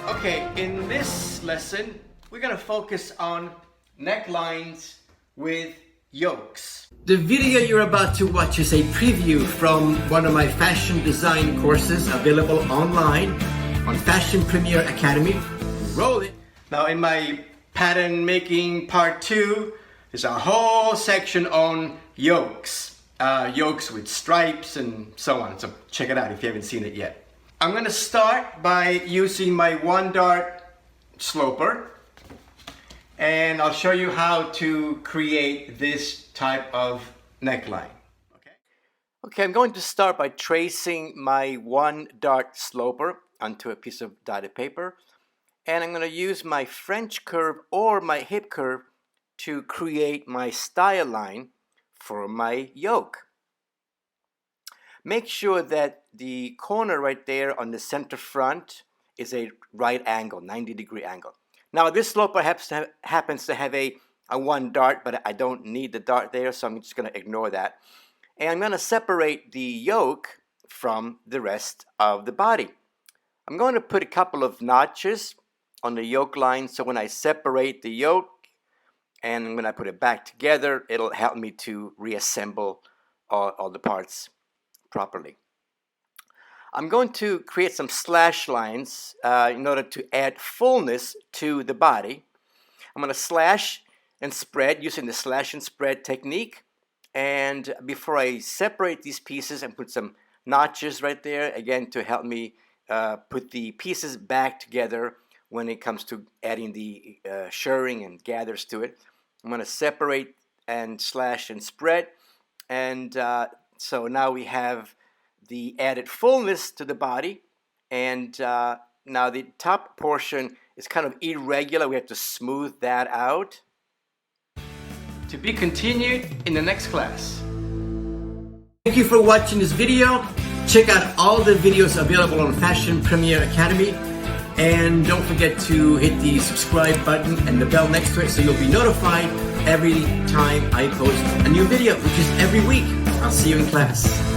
Okay, in this lesson, we're going to focus on necklines with yokes. The video you're about to watch is a preview from one of my fashion design courses available online on Fashion Premier Academy. Roll it! Now in my pattern making part 2, there's a whole section on yokes. Yokes with stripes and so on. So check it out if you haven't seen it yet. I'm going to start by using my 1-dart sloper, and I'll show you how to create this type of neckline. Okay, I'm going to start by tracing my 1-dart sloper onto a piece of dotted paper, and I'm going to use my French curve or my hip curve to create my style line for my yoke. Make sure that the corner right there on the center front is a right angle, 90-degree angle. Now this sloper happens to have a 1-dart, but I don't need the dart there, so I'm just going to ignore that. And I'm going to separate the yoke from the rest of the body. I'm going to put a couple of notches on the yoke line, so when I separate the yoke and when I put it back together, it'll help me to reassemble all the parts properly. I'm going to create some slash lines in order to add fullness to the body. I'm going to slash and spread using the slash and spread technique. And before I separate these pieces and put some notches right there, again to help me put the pieces back together when it comes to adding the shirring and gathers to it. I'm going to separate and slash and spread, and so now we have the added fullness to the body, and now the top portion is kind of irregular. We have to smooth that out. To be continued in the next class. Thank you for watching this video. Check out all the videos available on Fashion Premier Academy, and don't forget to hit the subscribe button and the bell next to it so you'll be notified every time I post a new video, which is every week. I'll see you in class.